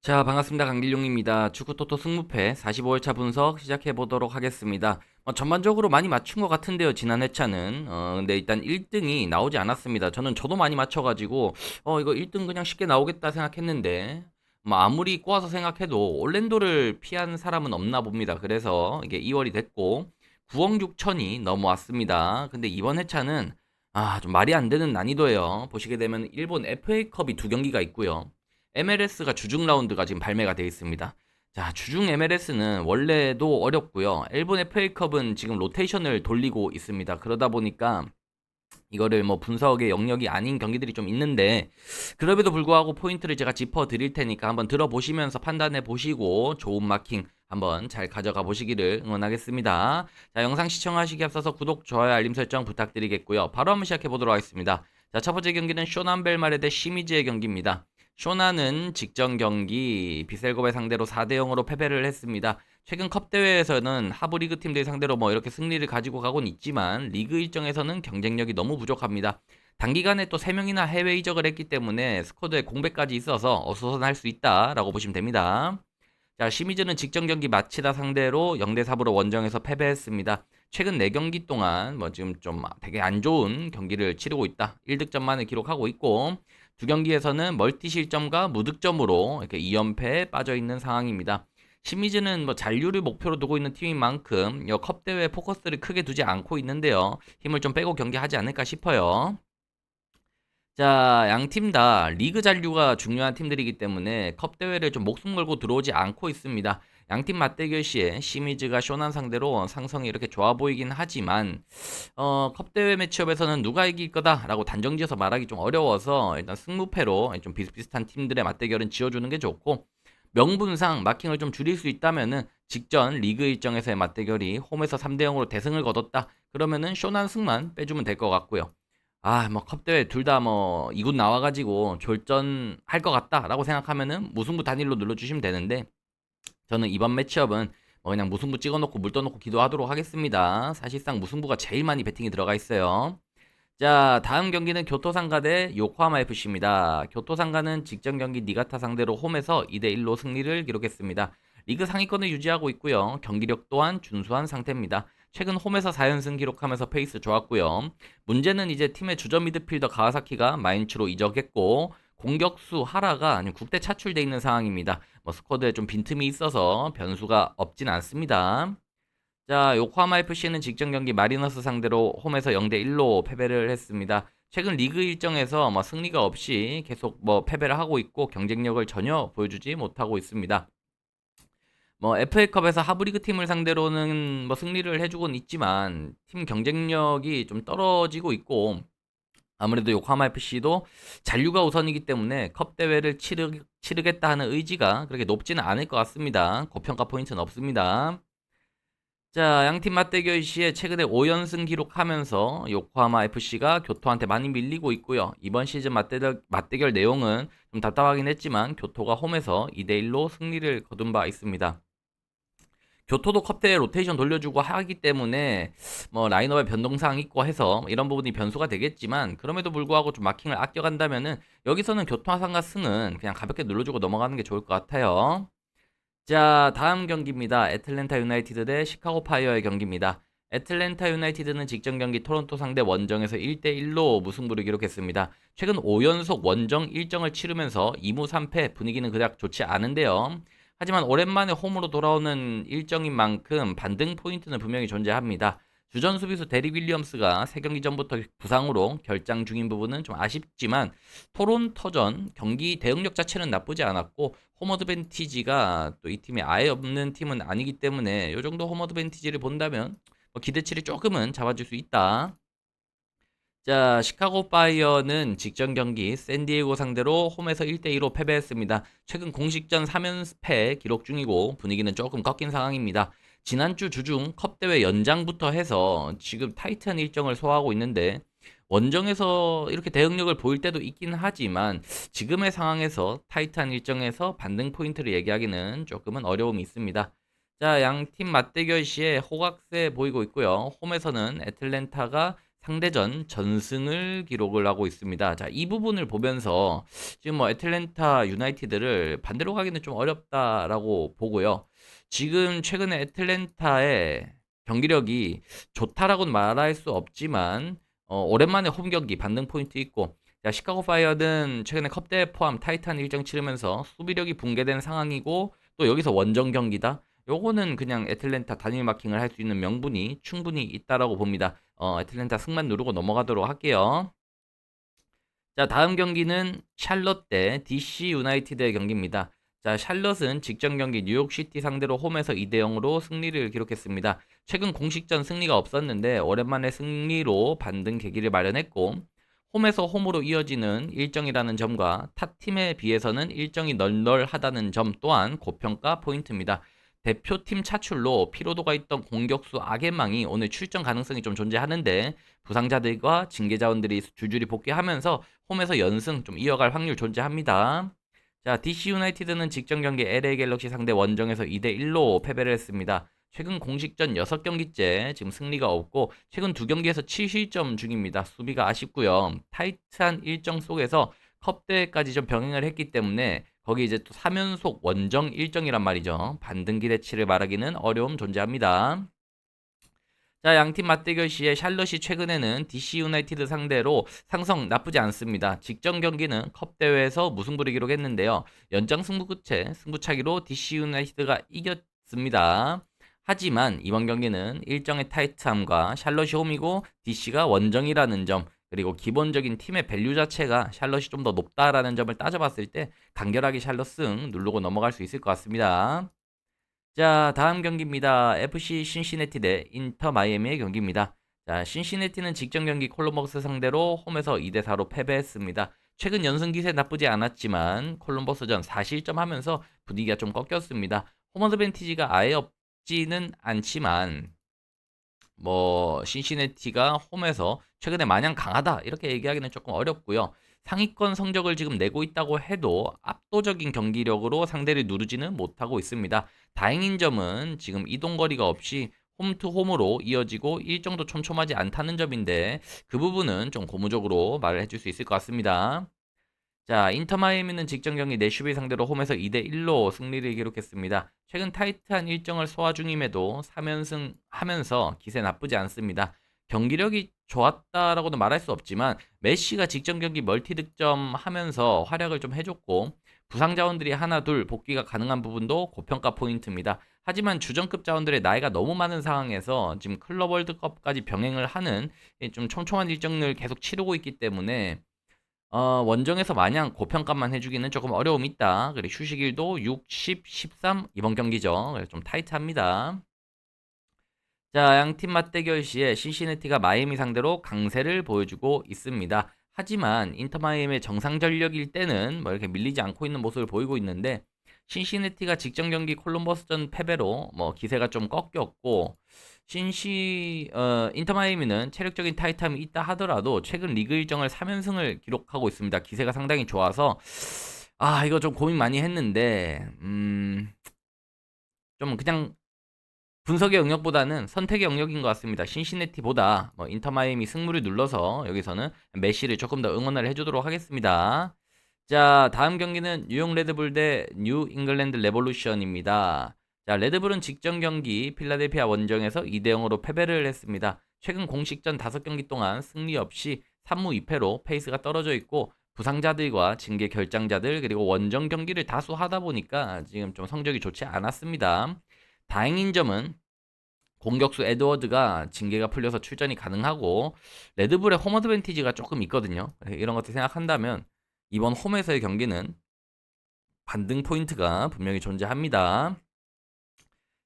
자, 반갑습니다. 강길용입니다. 축구 토토 승무패 45회차 분석 시작해 보도록 하겠습니다. 전반적으로 많이 맞춘 것 같은데요, 지난 회차는. 근데 일단 1등이 나오지 않았습니다. 저도 많이 맞춰가지고, 이거 1등 그냥 쉽게 나오겠다 생각했는데, 아무리 꼬아서 생각해도 올랜도를 피한 사람은 없나 봅니다. 그래서 이게 2월이 됐고, 9억 6천이 넘어왔습니다. 근데 이번 회차는, 좀 말이 안 되는 난이도예요. 보시게 되면 일본 FA컵이 두 경기가 있고요. MLS가 주중 라운드가 지금 발매가 되어 있습니다. 자, 주중 MLS는 원래도 어렵고요. 일본 FA컵은 지금 로테이션을 돌리고 있습니다. 그러다 보니까 이거를 뭐 분석의 영역이 아닌 경기들이 좀 있는데, 그럼에도 불구하고 포인트를 제가 짚어 드릴 테니까 한번 들어보시면서 판단해 보시고 좋은 마킹 한번 잘 가져가 보시기를 응원하겠습니다. 자, 영상 시청하시기 앞서서 구독, 좋아요, 알림 설정 부탁드리겠고요. 바로 한번 시작해 보도록 하겠습니다. 자, 첫 번째 경기는 쇼난벨마레 대 시미즈의 경기입니다. 쇼나는 직전 경기 비셀곱의 상대로 4대 0으로 패배를 했습니다. 최근 컵 대회에서는 하부 리그 팀들 상대로 이렇게 승리를 가지고 가곤 있지만 리그 일정에서는 경쟁력이 너무 부족합니다. 단기간에 또 3명이나 해외 이적을 했기 때문에 스쿼드에 공백까지 있어서 어수선할 수 있다라고 보시면 됩니다. 자, 시미즈는 직전 경기 마치다 상대로 0대 3으로 원정에서 패배했습니다. 최근 4경기 동안 지금 좀 되게 안 좋은 경기를 치르고 있다. 1득점만을 기록하고 있고 두 경기에서는 멀티 실점과 무득점으로 이렇게 2연패에 빠져 있는 상황입니다. 시미즈는 잔류를 목표로 두고 있는 팀인 만큼 컵 대회에 포커스를 크게 두지 않고 있는데요. 힘을 좀 빼고 경기하지 않을까 싶어요. 자, 양 팀 다 리그 잔류가 중요한 팀들이기 때문에 컵 대회를 좀 목숨 걸고 들어오지 않고 있습니다. 양 팀 맞대결 시에 시미즈가 쇼난 상대로 상성이 이렇게 좋아 보이긴 하지만 컵 대회 매치업에서는 누가 이길 거다라고 단정지어서 말하기 좀 어려워서 일단 승무패로 좀 비슷비슷한 팀들의 맞대결은 지어주는 게 좋고, 명분상 마킹을 좀 줄일 수 있다면은 직전 리그 일정에서의 맞대결이 홈에서 3대 0으로 대승을 거뒀다. 그러면은 쇼난 승만 빼주면 될 것 같고요. 컵대회 둘 다 2군 나와가지고 졸전할 것 같다라고 생각하면은 무승부 단일로 눌러주시면 되는데, 저는 이번 매치업은 그냥 무승부 찍어놓고 물 떠놓고 기도하도록 하겠습니다. 사실상 무승부가 제일 많이 베팅이 들어가 있어요. 자, 다음 경기는 교토상가 대 요코하마 FC입니다. 교토상가는 직전 경기 니가타 상대로 홈에서 2대1로 승리를 기록했습니다. 리그 상위권을 유지하고 있고요. 경기력 또한 준수한 상태입니다. 최근 홈에서 4연승 기록하면서 페이스 좋았고요. 문제는 이제 팀의 주전 미드필더 가와사키가 마인츠로 이적했고, 공격수 하라가 아니 국대 차출돼 있는 상황입니다. 스쿼드에 좀 빈틈이 있어서 변수가 없진 않습니다. 자, 요코하마 FC는 직전 경기 마리너스 상대로 홈에서 0대 1로 패배를 했습니다. 최근 리그 일정에서 승리가 없이 계속 패배를 하고 있고 경쟁력을 전혀 보여주지 못하고 있습니다. FA컵에서 하브리그 팀을 상대로는 승리를 해주곤 있지만 팀 경쟁력이 좀 떨어지고 있고, 아무래도 요코하마 FC도 잔류가 우선이기 때문에 컵 대회를 치르겠다 하는 의지가 그렇게 높지는 않을 것 같습니다. 고평가 포인트는 없습니다. 자, 양팀 맞대결 시에 최근에 5연승 기록하면서 요코하마 FC가 교토한테 많이 밀리고 있고요. 이번 시즌 맞대결 내용은 좀 답답하긴 했지만 교토가 홈에서 2대1로 승리를 거둔 바 있습니다. 교토도 컵대에 로테이션 돌려주고 하기 때문에 라인업에 변동사항 있고 해서 이런 부분이 변수가 되겠지만, 그럼에도 불구하고 좀 마킹을 아껴간다면은 여기서는 교토 상가 승은 그냥 가볍게 눌러주고 넘어가는 게 좋을 것 같아요. 자, 다음 경기입니다. 애틀랜타 유나이티드 대 시카고 파이어의 경기입니다. 애틀랜타 유나이티드는 직전 경기 토론토 상대 원정에서 1대1로 무승부를 기록했습니다. 최근 5연속 원정 일정을 치르면서 2무 3패, 분위기는 그닥 좋지 않은데요. 하지만 오랜만에 홈으로 돌아오는 일정인 만큼 반등 포인트는 분명히 존재합니다. 주전 수비수 데리 윌리엄스가 3경기 전부터 부상으로 결장 중인 부분은 좀 아쉽지만, 토론토전 경기 대응력 자체는 나쁘지 않았고 홈 어드밴티지가 또 이 팀이 아예 없는 팀은 아니기 때문에 이 정도 홈 어드밴티지를 본다면 기대치를 조금은 잡아줄 수 있다. 자, 시카고 파이어는 직전 경기 샌디에고 상대로 홈에서 1대2로 패배했습니다. 최근 공식전 3연패 기록 중이고 분위기는 조금 꺾인 상황입니다. 지난주 주중 컵대회 연장부터 해서 지금 타이트한 일정을 소화하고 있는데, 원정에서 이렇게 대응력을 보일 때도 있긴 하지만 지금의 상황에서 타이트한 일정에서 반등 포인트를 얘기하기는 조금은 어려움이 있습니다. 자, 양 팀 맞대결 시에 호각세 보이고 있고요. 홈에서는 애틀랜타가 상대전 전승을 기록을 하고 있습니다. 자, 이 부분을 보면서 지금 뭐 애틀랜타 유나이티드를 반대로 가기는 좀 어렵다라고 보고요. 지금 최근에 애틀랜타의 경기력이 좋다라고는 말할 수 없지만 오랜만에 홈 경기 반등 포인트 있고, 자, 시카고 파이어는 최근에 컵대회 포함 타이탄 일정 치르면서 수비력이 붕괴된 상황이고, 또 여기서 원정 경기다. 요거는 그냥 애틀랜타 단일 마킹을 할 수 있는 명분이 충분히 있다라고 봅니다. 애틀랜타 승만 누르고 넘어가도록 할게요. 자, 다음 경기는 샬럿 대 DC 유나이티드의 경기입니다. 자, 샬럿은 직전 경기 뉴욕시티 상대로 홈에서 2대 0으로 승리를 기록했습니다. 최근 공식전 승리가 없었는데 오랜만에 승리로 반등 계기를 마련했고, 홈에서 홈으로 이어지는 일정이라는 점과 타 팀에 비해서는 일정이 널널하다는 점 또한 고평가 포인트입니다. 대표팀 차출로 피로도가 있던 공격수 아게망이 오늘 출전 가능성이 좀 존재하는데, 부상자들과 징계자원들이 줄줄이 복귀하면서 홈에서 연승 좀 이어갈 확률 존재합니다. 자, DC 유나이티드는 직전 경기 LA 갤럭시 상대 원정에서 2대 1로 패배를 했습니다. 최근 공식전 6경기째 지금 승리가 없고, 최근 2경기에서 7실점 중입니다. 수비가 아쉽고요. 타이트한 일정 속에서 컵 대회까지 좀 병행을 했기 때문에 거기 이제 또 3연속 원정 일정이란 말이죠. 반등 기대치를 말하기는 어려움 존재합니다. 자, 양팀 맞대결 시에 샬럿이 최근에는 DC 유나이티드 상대로 상성 나쁘지 않습니다. 직전 경기는 컵 대회에서 무승부를 기록했는데요. 연장 승부 끝에 승부차기로 DC 유나이티드가 이겼습니다. 하지만 이번 경기는 일정의 타이트함과 샬럿이 홈이고 DC가 원정이라는 점, 그리고 기본적인 팀의 밸류 자체가 샬럿이 좀 더 높다라는 점을 따져봤을 때 간결하게 샬럿 승 누르고 넘어갈 수 있을 것 같습니다. 자, 다음 경기입니다. FC 신시내티 대 인터 마이애미의 경기입니다. 자, 신시내티는 직전 경기 콜럼버스 상대로 홈에서 2대 4로 패배했습니다. 최근 연승 기세 나쁘지 않았지만 콜럼버스전 4실점 하면서 분위기가 좀 꺾였습니다. 홈 어드밴티지가 아예 없지는 않지만 뭐 신시내티가 홈에서 최근에 마냥 강하다 이렇게 얘기하기는 조금 어렵고요. 상위권 성적을 지금 내고 있다고 해도 압도적인 경기력으로 상대를 누르지는 못하고 있습니다. 다행인 점은 지금 이동거리가 없이 홈투홈으로 이어지고 일정도 촘촘하지 않다는 점인데, 그 부분은 좀 고무적으로 말을 해줄 수 있을 것 같습니다. 자, 인터 마이애미는 직전 경기 내슈빌 상대로 홈에서 2대 1로 승리를 기록했습니다. 최근 타이트한 일정을 소화 중임에도 3연승 하면서 기세 나쁘지 않습니다. 경기력이 좋았다라고는 말할 수 없지만 메시가 직전 경기 멀티 득점 하면서 활약을 좀 해줬고, 부상 자원들이 하나 둘 복귀가 가능한 부분도 고평가 포인트입니다. 하지만 주전급 자원들의 나이가 너무 많은 상황에서 지금 클럽 월드컵까지 병행을 하는 좀 촘촘한 일정을 계속 치르고 있기 때문에 원정에서 마냥 고평가만 해주기는 조금 어려움이 있다. 그리고 휴식일도 6, 10, 13 이번 경기죠. 그래서 좀 타이트합니다. 자, 양팀 맞대결 시에 신시내티가 마이애미 상대로 강세를 보여주고 있습니다. 하지만 인터 마이애미의 정상 전력일 때는 뭐 이렇게 밀리지 않고 있는 모습을 보이고 있는데, 신시내티가 직전 경기 콜럼버스전 패배로 뭐 기세가 좀 꺾였고, 인터 마이애미는 체력적인 타이트함이 있다 하더라도 최근 리그 일정을 3연승을 기록하고 있습니다. 기세가 상당히 좋아서 이거 좀 고민 많이 했는데 좀 그냥 분석의 영역보다는 선택의 영역인 것 같습니다. 신시내티보다 뭐 인터 마이애미 승부를 눌러서 여기서는 메시를 조금 더 응원을 해주도록 하겠습니다. 자, 다음 경기는 뉴욕 레드불 대 뉴 잉글랜드 레볼루션입니다. 자, 레드불은 직전 경기 필라델피아 원정에서 2대 0으로 패배를 했습니다. 최근 공식전 5경기 동안 승리 없이 3무 2패로 페이스가 떨어져 있고, 부상자들과 징계 결장자들 그리고 원정 경기를 다수 하다 보니까 지금 좀 성적이 좋지 않았습니다. 다행인 점은 공격수 에드워드가 징계가 풀려서 출전이 가능하고, 레드불의 홈 어드밴티지가 조금 있거든요. 이런 것들 생각한다면 이번 홈에서의 경기는 반등 포인트가 분명히 존재합니다.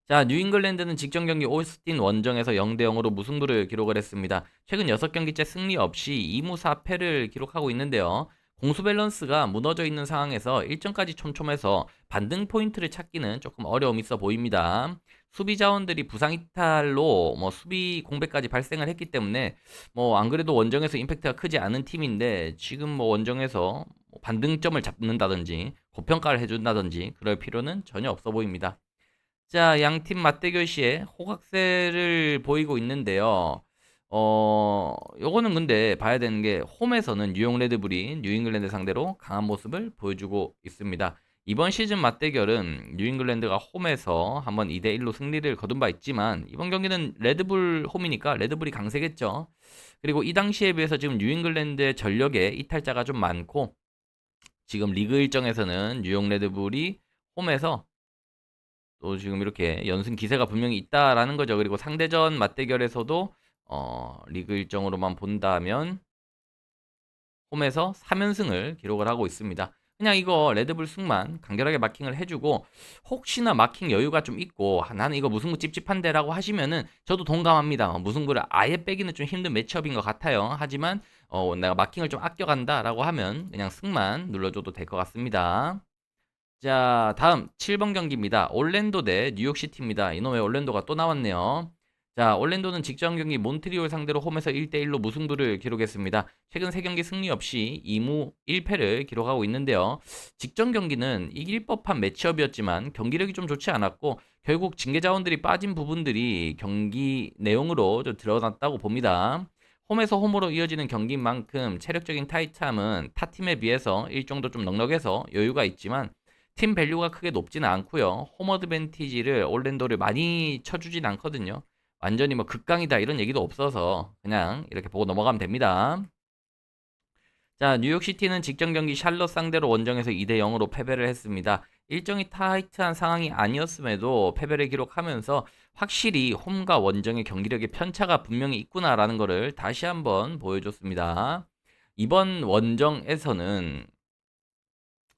자, 뉴잉글랜드는 직전 경기 오스틴 원정에서 0대 0으로 무승부를 기록을 했습니다. 최근 6경기째 승리 없이 2무 4패를 기록하고 있는데요. 공수 밸런스가 무너져 있는 상황에서 일정까지 촘촘해서 반등 포인트를 찾기는 조금 어려움이 있어 보입니다. 수비 자원들이 부상 이탈로 뭐 수비 공백까지 발생을 했기 때문에 뭐 안 그래도 원정에서 임팩트가 크지 않은 팀인데, 지금 뭐 원정에서 반등점을 잡는다든지 고평가를 해준다든지 그럴 필요는 전혀 없어 보입니다. 자, 양팀 맞대결 시에 호각세를 보이고 있는데요. 요거는 근데 봐야 되는 게 홈에서는 뉴욕 레드불이 뉴잉글랜드 상대로 강한 모습을 보여주고 있습니다. 이번 시즌 맞대결은 뉴잉글랜드가 홈에서 한번 2대1로 승리를 거둔 바 있지만 이번 경기는 레드불 홈이니까 레드불이 강세겠죠. 그리고 이 당시에 비해서 지금 뉴잉글랜드의 전력에 이탈자가 좀 많고 지금 리그 일정에서는 뉴욕 레드불이 홈에서 또 지금 이렇게 연승 기세가 분명히 있다라는 거죠. 그리고 상대전 맞대결에서도 리그 일정으로만 본다면 홈에서 3연승을 기록을 하고 있습니다. 그냥 이거 레드불 승만 간결하게 마킹을 해주고 혹시나 마킹 여유가 좀 있고 나는 이거 무승부 찝찝한데라고 하시면은 저도 동감합니다. 무승부를 아예 빼기는 좀 힘든 매치업인 것 같아요. 하지만 내가 마킹을 좀 아껴간다라고 하면 그냥 승만 눌러줘도 될 것 같습니다. 자, 다음 7번 경기입니다. 올랜도 대 뉴욕시티입니다. 이놈의 올랜도가 또 나왔네요. 자, 올랜도는 직전 경기 몬트리올 상대로 홈에서 1대1로 무승부를 기록했습니다. 최근 3경기 승리 없이 2무 1패를 기록하고 있는데요. 직전 경기는 이길 법한 매치업이었지만 경기력이 좀 좋지 않았고 결국 징계 자원들이 빠진 부분들이 경기 내용으로 좀 드러났다고 봅니다. 홈에서 홈으로 이어지는 경기인 만큼 체력적인 타이트함은 타 팀에 비해서 일정도 좀 넉넉해서 여유가 있지만 팀 밸류가 크게 높지는 않고요. 홈 어드밴티지를 올랜도를 많이 쳐주진 않거든요. 완전히 뭐 극강이다 이런 얘기도 없어서 그냥 이렇게 보고 넘어가면 됩니다. 자, 뉴욕시티는 직전 경기 샬럿 상대로 원정에서 2대 0으로 패배를 했습니다. 일정이 타이트한 상황이 아니었음에도 패배를 기록하면서 확실히 홈과 원정의 경기력의 편차가 분명히 있구나라는 것을 다시 한번 보여줬습니다. 이번 원정에서는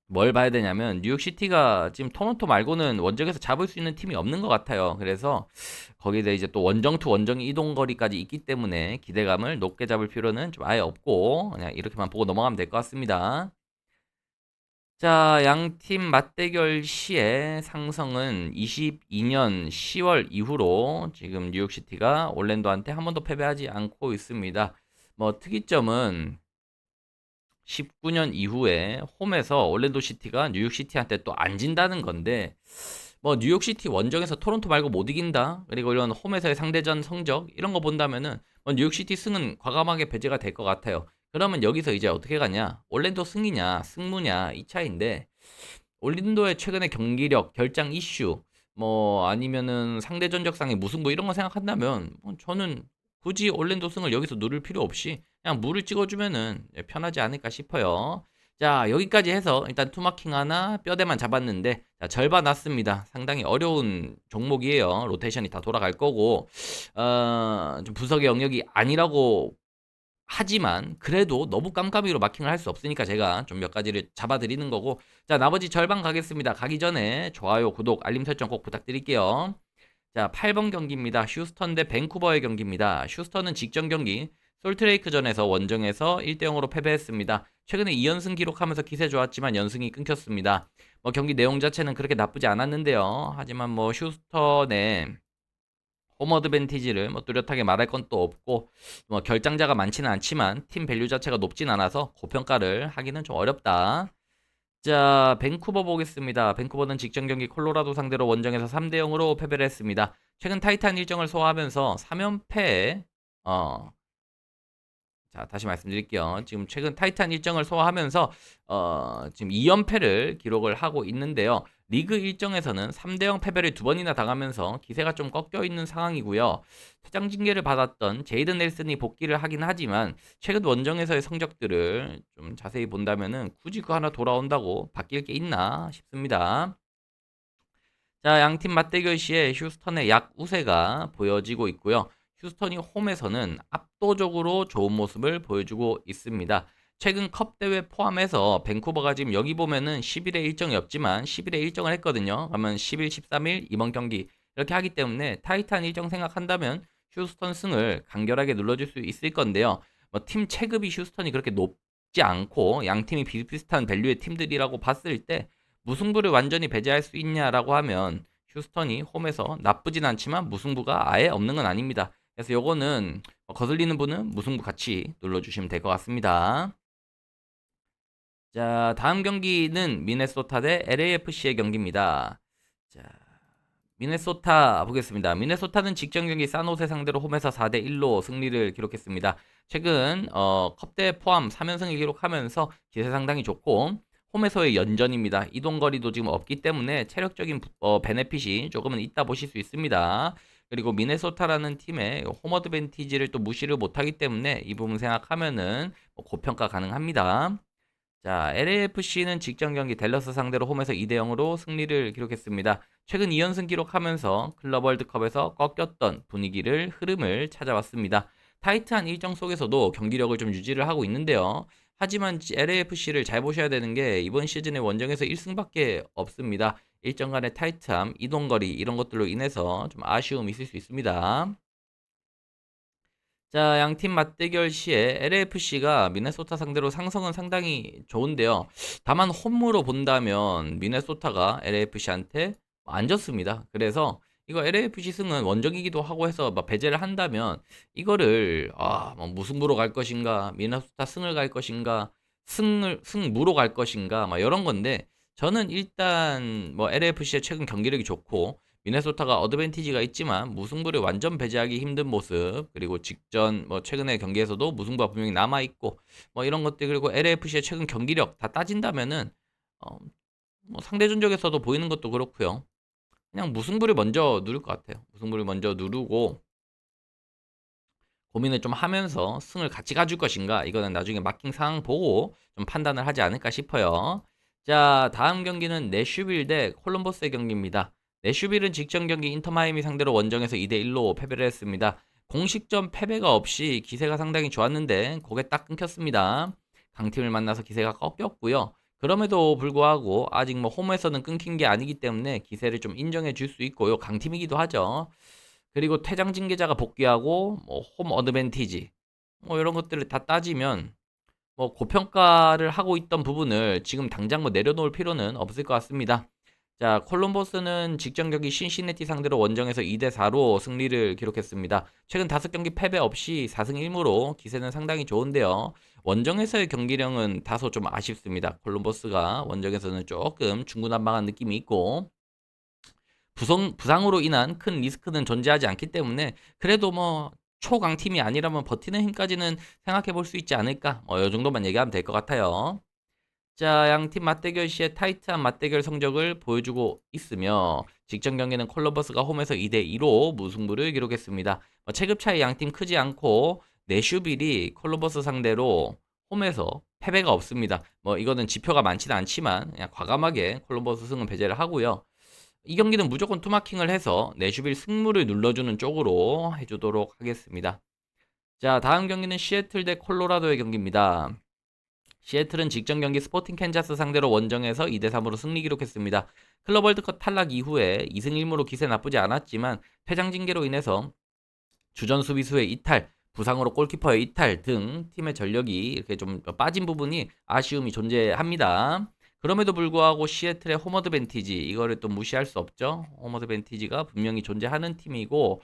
뭘 봐야 되냐면 뉴욕시티가 지금 토론토 말고는 원정에서 잡을 수 있는 팀이 없는 것 같아요. 그래서 거기에 이제 또 원정 투 원정 이동 거리까지 있기 때문에 기대감을 높게 잡을 필요는 좀 아예 없고 그냥 이렇게만 보고 넘어가면 될 것 같습니다. 자, 양 팀 맞대결 시에 상성은 22년 10월 이후로 지금 뉴욕시티가 올랜도한테 한 번도 패배하지 않고 있습니다. 뭐 특이점은 19년 이후에 홈에서 올랜도 시티가 뉴욕 시티한테 또 안 진다는 건데 뭐 뉴욕 시티 원정에서 토론토 말고 못 이긴다. 그리고 이런 홈에서의 상대전 성적 이런 거 본다면은 뭐 뉴욕 시티 승은 과감하게 배제가 될 것 같아요. 그러면 여기서 이제 어떻게 가냐? 올랜도 승이냐, 승무냐 이 차이인데 올랜도의 최근의 경기력, 결장 이슈, 뭐 아니면은 상대 전적상의 무승부 이런 거 생각한다면 뭐 저는 굳이 올랜도 승을 여기서 누를 필요 없이 그냥 물을 찍어주면은 편하지 않을까 싶어요. 자, 여기까지 해서 일단 투마킹 하나 뼈대만 잡았는데 자, 절반 났습니다. 상당히 어려운 종목이에요. 로테이션이 다 돌아갈 거고 좀 분석의 영역이 아니라고 하지만 그래도 너무 깜깜이로 마킹을 할 수 없으니까 제가 좀 몇 가지를 잡아드리는 거고 자 나머지 절반 가겠습니다. 가기 전에 좋아요, 구독, 알림 설정 꼭 부탁드릴게요. 자 8번 경기입니다. 휴스턴 대 밴쿠버의 경기입니다. 휴스턴은 직전 경기 솔트레이크전에서 원정에서 1대 0으로 패배했습니다. 최근에 2연승 기록하면서 기세 좋았지만 연승이 끊겼습니다. 뭐 경기 내용 자체는 그렇게 나쁘지 않았는데요. 하지만 뭐 휴스턴의 홈 어드밴티지를 뭐 뚜렷하게 말할 건 또 없고 뭐 결장자가 많지는 않지만 팀 밸류 자체가 높진 않아서 고평가를 하기는 좀 어렵다. 자, 밴쿠버 보겠습니다. 밴쿠버는 직전 경기 콜로라도 상대로 원정에서 3대 0으로 패배를 했습니다. 최근 타이탄 일정을 소화하면서 3연패에 자, 다시 말씀드릴게요. 지금 최근 타이탄 일정을 소화하면서 지금 2연패를 기록을 하고 있는데요. 리그 일정에서는 3대 0 패배를 두 번이나 당하면서 기세가 좀 꺾여 있는 상황이고요. 퇴장 징계를 받았던 제이든 넬슨이 복귀를 하긴 하지만 최근 원정에서의 성적들을 좀 자세히 본다면은 굳이 그 하나 돌아온다고 바뀔 게 있나 싶습니다. 자, 양팀 맞대결 시에 휴스턴의 약우세가 보여지고 있고요. 휴스턴이 홈에서는 압도적으로 좋은 모습을 보여주고 있습니다. 최근 컵 대회 포함해서 밴쿠버가 지금 여기 보면은 10일에 일정이 없지만 10일에 일정을 했거든요. 그러면 10일, 13일 이번 경기 이렇게 하기 때문에 타이탄 일정 생각한다면 휴스턴 승을 간결하게 눌러줄 수 있을 건데요. 뭐 팀 체급이 휴스턴이 그렇게 높지 않고 양 팀이 비슷비슷한 밸류의 팀들이라고 봤을 때 무승부를 완전히 배제할 수 있냐라고 하면 휴스턴이 홈에서 나쁘진 않지만 무승부가 아예 없는 건 아닙니다. 그래서 요거는 거슬리는 분은 무승부 같이 눌러주시면 될 것 같습니다. 자, 다음 경기는 미네소타 대 LAFC의 경기입니다. 자, 미네소타 보겠습니다. 미네소타는 직전 경기 사노세 상대로 홈에서 4대 1로 승리를 기록했습니다. 최근 컵대 포함 3연승을 기록하면서 기세 상당히 좋고 홈에서의 연전입니다. 이동 거리도 지금 없기 때문에 체력적인 베네핏이 조금은 있다 보실 수 있습니다. 그리고 미네소타라는 팀의 홈 어드밴티지를 또 무시를 못하기 때문에 이 부분 생각하면은 고평가 가능합니다. 자, LAFC는 직전 경기 댈러스 상대로 홈에서 2대 0으로 승리를 기록했습니다. 최근 2연승 기록하면서 클럽 월드컵에서 꺾였던 분위기를 흐름을 찾아왔습니다. 타이트한 일정 속에서도 경기력을 좀 유지를 하고 있는데요. 하지만 LAFC를 잘 보셔야 되는 게 이번 시즌에 원정에서 1승밖에 없습니다. 일정 간의 타이트함, 이동거리 이런 것들로 인해서 좀 아쉬움이 있을 수 있습니다. 자, 양팀 맞대결 시에 LAFC가 미네소타 상대로 상성은 상당히 좋은데요. 다만 홈으로 본다면 미네소타가 LAFC한테 안 졌습니다. 그래서 이거 LAFC 승은 원정이기도 하고 해서 막 배제를 한다면 이거를 뭐 무승부로 갈 것인가, 미네소타 승을 갈 것인가, 승무로 갈 것인가, 막 이런 건데 저는 일단 뭐 LAFC의 최근 경기력이 좋고 미네소타가 어드밴티지가 있지만 무승부를 완전 배제하기 힘든 모습 그리고 직전 뭐 최근의 경기에서도 무승부가 분명히 남아 있고 뭐 이런 것들 그리고 LAFC의 최근 경기력 다 따진다면은 어, 뭐 상대 전적에서도 보이는 것도 그렇고요. 그냥 무승부를 먼저 누를 것 같아요. 무승부를 먼저 누르고 고민을 좀 하면서 승을 같이 가줄 것인가 이거는 나중에 마킹 상황 보고 좀 판단을 하지 않을까 싶어요. 자, 다음 경기는 내슈빌 대 콜럼버스의 경기입니다. 내슈빌은 직전 경기 인터마이미 상대로 원정에서 2대 1로 패배를 했습니다. 공식전 패배가 없이 기세가 상당히 좋았는데 그게 딱 끊겼습니다. 강팀을 만나서 기세가 꺾였고요. 그럼에도 불구하고 아직 뭐 홈에서는 끊긴 게 아니기 때문에 기세를 좀 인정해 줄 수 있고요. 강팀이기도 하죠. 그리고 퇴장 징계자가 복귀하고 뭐 홈 어드밴티지 뭐 이런 것들을 다 따지면 뭐 고평가를 하고 있던 부분을 지금 당장 뭐 내려놓을 필요는 없을 것 같습니다. 자, 콜럼버스는 직전 경기 신시내티 상대로 원정에서 2대 4로 승리를 기록했습니다. 최근 5경기 패배 없이 4승 1무로 기세는 상당히 좋은데요. 원정에서의 경기력은 다소 좀 아쉽습니다. 콜럼버스가 원정에서는 조금 중구난방한 느낌이 있고 부상으로 인한 큰 리스크는 존재하지 않기 때문에 그래도 뭐 초강팀이 아니라면 버티는 힘까지는 생각해 볼 수 있지 않을까? 이 정도만 얘기하면 될 것 같아요. 자, 양팀 맞대결 시에 타이트한 맞대결 성적을 보여주고 있으며 직전 경기는 콜럼버스가 홈에서 2대 2로 무승부를 기록했습니다. 체급 차이 양팀 크지 않고 내슈빌이 콜럼버스 상대로 홈에서 패배가 없습니다. 뭐 이거는 지표가 많지는 않지만 그냥 과감하게 콜럼버스 승은 배제를 하고요. 이 경기는 무조건 투마킹을 해서 내슈빌 승무를 눌러주는 쪽으로 해주도록 하겠습니다. 자, 다음 경기는 시애틀 대 콜로라도의 경기입니다. 시애틀은 직전 경기 스포팅 캔자스 상대로 원정에서 2대 3으로 승리 기록했습니다. 클럽 월드컵 탈락 이후에 2승 1무로 기세 나쁘지 않았지만 퇴장 징계로 인해서 주전 수비수의 이탈, 부상으로 골키퍼의 이탈 등 팀의 전력이 이렇게 좀 빠진 부분이 아쉬움이 존재합니다. 그럼에도 불구하고 시애틀의 홈 어드밴티지 이거를 또 무시할 수 없죠. 홈 어드밴티지가 분명히 존재하는 팀이고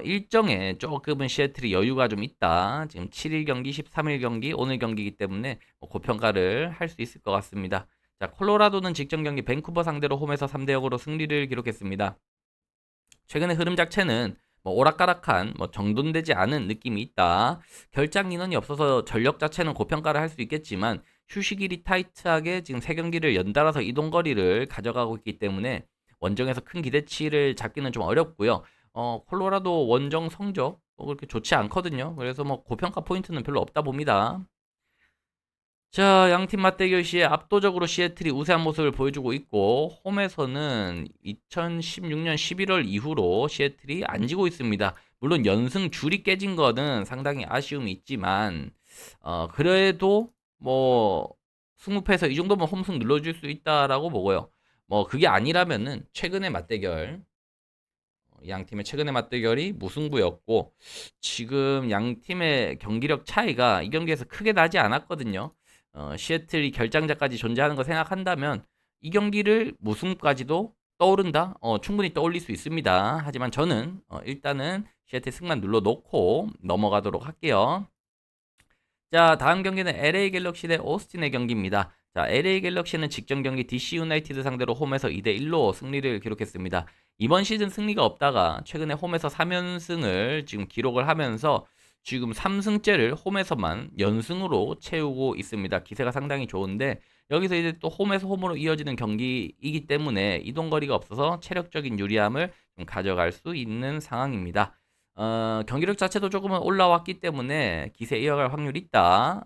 일정에 조금은 시애틀이 여유가 좀 있다. 지금 7일 경기, 13일 경기, 오늘 경기이기 때문에 고평가를 할 수 있을 것 같습니다. 자, 콜로라도는 직전 경기 밴쿠버 상대로 홈에서 3대 0으로 승리를 기록했습니다. 최근의 흐름 자체는 뭐 오락가락한 뭐 정돈되지 않은 느낌이 있다. 결장 인원이 없어서 전력 자체는 고평가를 할 수 있겠지만 휴식일이 타이트하게 지금 세 경기를 연달아서 이동 거리를 가져가고 있기 때문에 원정에서 큰 기대치를 잡기는 좀 어렵고요. 콜로라도 원정 성적 그렇게 좋지 않거든요. 그래서 뭐 고평가 포인트는 별로 없다 봅니다. 자, 양팀 맞대결 시에 압도적으로 시애틀이 우세한 모습을 보여주고 있고 홈에서는 2016년 11월 이후로 시애틀이 안 지고 있습니다. 물론 연승 줄이 깨진 거는 상당히 아쉬움이 있지만 그래도 뭐 승무패에서 이 정도면 홈승 눌러줄 수 있다라고 보고요. 뭐 그게 아니라면은 최근의 맞대결 양 팀의 최근의 맞대결이 무승부였고 지금 양 팀의 경기력 차이가 이 경기에서 크게 나지 않았거든요. 시애틀이 결장자까지 존재하는 거 생각한다면 이 경기를 무승까지도 떠오른다? 충분히 떠올릴 수 있습니다. 하지만 저는 일단은 시애틀 승만 눌러놓고 넘어가도록 할게요. 자, 다음 경기는 LA 갤럭시 대 오스틴의 경기입니다. 자, LA 갤럭시는 직전 경기 DC 유나이티드 상대로 홈에서 2대1로 승리를 기록했습니다. 이번 시즌 승리가 없다가 최근에 홈에서 3연승을 지금 기록을 하면서 지금 3승째를 홈에서만 연승으로 채우고 있습니다. 기세가 상당히 좋은데 여기서 이제 또 홈에서 홈으로 이어지는 경기이기 때문에 이동거리가 없어서 체력적인 유리함을 좀 가져갈 수 있는 상황입니다. 경기력 자체도 조금은 올라왔기 때문에 기세 이어갈 확률이 있다.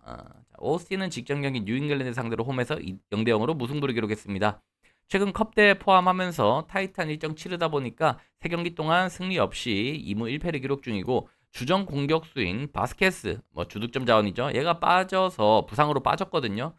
오스틴은 직전 경기 뉴잉글랜드 상대로 홈에서 0대 0으로 무승부를 기록했습니다. 최근 컵대회 포함하면서 타이트한 일정 치르다 보니까 3경기 동안 승리 없이 2무 1패를 기록 중이고 주전 공격수인 바스케스, 주득점 자원이죠. 얘가 빠져서 부상으로 빠졌거든요.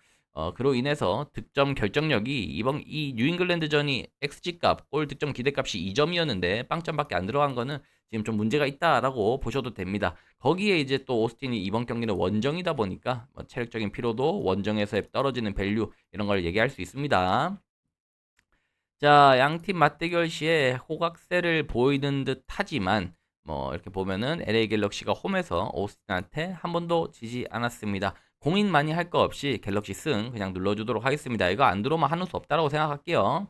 그로 인해서 득점 결정력이 이번 이 뉴잉글랜드전이 XG값, 골 득점 기대값이 2점이었는데 빵점밖에 안 들어간 거는 지금 좀 문제가 있다라고 보셔도 됩니다. 거기에 이제 또 오스틴이 이번 경기는 원정이다 보니까 체력적인 피로도 원정에서의 떨어지는 밸류 이런 걸 얘기할 수 있습니다. 자, 양팀 맞대결 시에 호각세를 보이는 듯 하지만 이렇게 보면은 LA 갤럭시가 홈에서 오스틴한테 한 번도 지지 않았습니다. 고민 많이 할 거 없이 갤럭시 승 그냥 눌러주도록 하겠습니다. 이거 안 들어오면 한우 수 없다라고 생각할게요.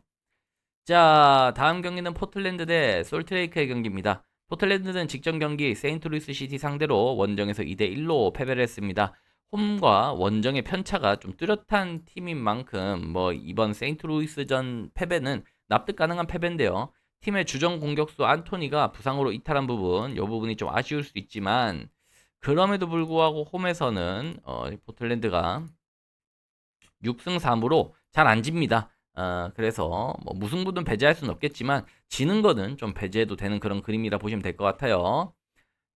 자, 다음 경기는 포틀랜드 대 솔트레이크의 경기입니다. 포틀랜드는 직전 경기 세인트루이스 시티 상대로 원정에서 2대1로 패배를 했습니다. 홈과 원정의 편차가 좀 뚜렷한 팀인 만큼 이번 세인트루이스전 패배는 납득 가능한 패배인데요. 팀의 주전 공격수 안토니가 부상으로 이탈한 부분, 이 부분이 좀 아쉬울 수 있지만 그럼에도 불구하고 홈에서는 포틀랜드가 6승 3무로 잘 안 집니다. 그래서 무승부는 배제할 수는 없겠지만 지는 거는 좀 배제해도 되는 그런 그림이라 보시면 될 것 같아요.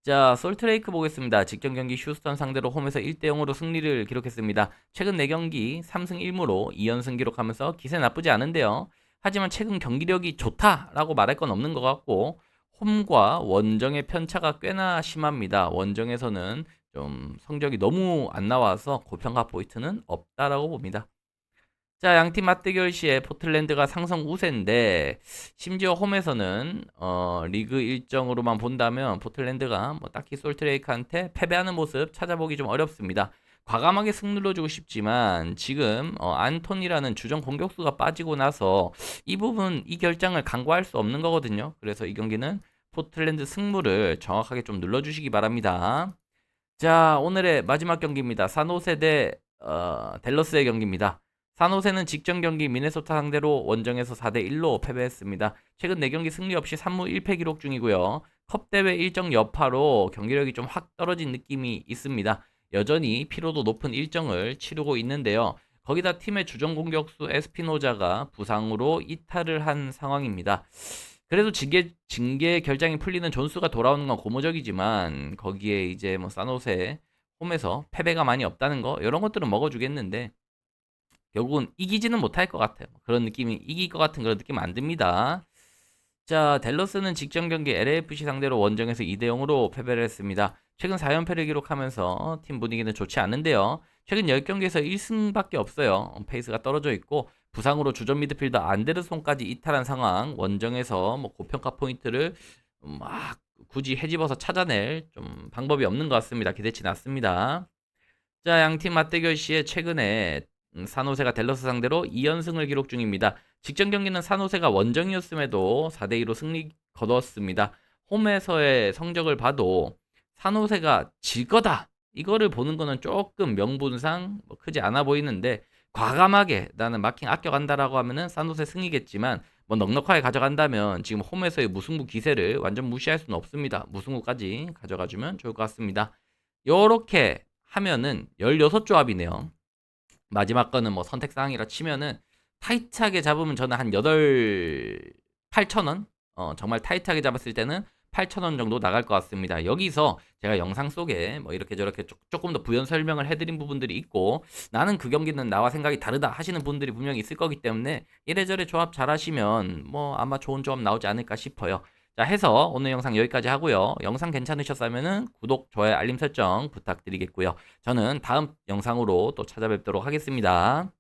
자, 솔트레이크 보겠습니다. 직전 경기 휴스턴 상대로 홈에서 1대 0으로 승리를 기록했습니다. 최근 4경기 3승 1무로 2연승 기록하면서 기세 나쁘지 않은데요. 하지만 최근 경기력이 좋다라고 말할 건 없는 것 같고 홈과 원정의 편차가 꽤나 심합니다. 원정에서는 좀 성적이 너무 안 나와서 고평가 포인트는 없다라고 봅니다. 자, 양팀 맞대결 시에 포틀랜드가 상승 우세인데 심지어 홈에서는 리그 일정으로만 본다면 포틀랜드가 딱히 솔트레이크한테 패배하는 모습 찾아보기 좀 어렵습니다. 과감하게 승 눌러주고 싶지만 지금 안톤이라는 주전 공격수가 빠지고 나서 이 부분 이 결장을 간과할 수 없는 거거든요. 그래서 이 경기는 포틀랜드 승부를 정확하게 좀 눌러주시기 바랍니다. 자, 오늘의 마지막 경기입니다. 산호세 대 댈러스의 경기입니다. 산호세는 직전 경기 미네소타 상대로 원정에서 4대1로 패배했습니다. 최근 4경기 승리 없이 3무 1패 기록 중이고요. 컵대회 일정 여파로 경기력이 좀 확 떨어진 느낌이 있습니다. 여전히 피로도 높은 일정을 치르고 있는데요. 거기다 팀의 주전 공격수 에스피노자가 부상으로 이탈을 한 상황입니다. 그래도 징계 결장이 풀리는 존수가 돌아오는 건 고무적이지만 거기에 이제 산호세 홈에서 패배가 많이 없다는 거 이런 것들은 먹어주겠는데 결국은 이기지는 못할 것 같아요. 그런 느낌이 이길 것 같은 그런 느낌 안 듭니다. 자, 댈러스는 직전 경기 LAFC 상대로 원정에서 2대 0으로 패배를 했습니다. 최근 4연패를 기록하면서 팀 분위기는 좋지 않은데요. 최근 10경기에서 1승밖에 없어요. 페이스가 떨어져 있고 부상으로 주전 미드필더 안데르손까지 이탈한 상황. 원정에서 고평가 포인트를 막 굳이 헤집어서 찾아낼 좀 방법이 없는 것 같습니다. 기대치 낮습니다. 자, 양팀 맞대결 시에 최근에 산호세가 댈러스 상대로 2연승을 기록 중입니다. 직전 경기는 산호세가 원정이었음에도 4대2로 승리 거뒀습니다. 홈에서의 성적을 봐도 산호세가 질 거다. 이거를 보는 거는 조금 명분상 크지 않아 보이는데 과감하게 나는 마킹 아껴간다라고 하면은 산호세 승이겠지만 넉넉하게 가져간다면 지금 홈에서의 무승부 기세를 완전 무시할 수는 없습니다. 무승부까지 가져가주면 좋을 것 같습니다. 요렇게 하면은 16조합이네요. 마지막 거는 선택사항이라 치면은 타이트하게 잡으면 저는 한 8,000원? 정말 타이트하게 잡았을 때는 8,000원 정도 나갈 것 같습니다. 여기서 제가 영상 속에 이렇게 저렇게 조금 더 부연 설명을 해드린 부분들이 있고 나는 그 경기는 나와 생각이 다르다 하시는 분들이 분명히 있을 거기 때문에 이래저래 조합 잘 하시면 아마 좋은 조합 나오지 않을까 싶어요. 자, 해서 오늘 영상 여기까지 하고요. 영상 괜찮으셨다면 구독, 좋아요, 알림 설정 부탁드리겠고요. 저는 다음 영상으로 또 찾아뵙도록 하겠습니다.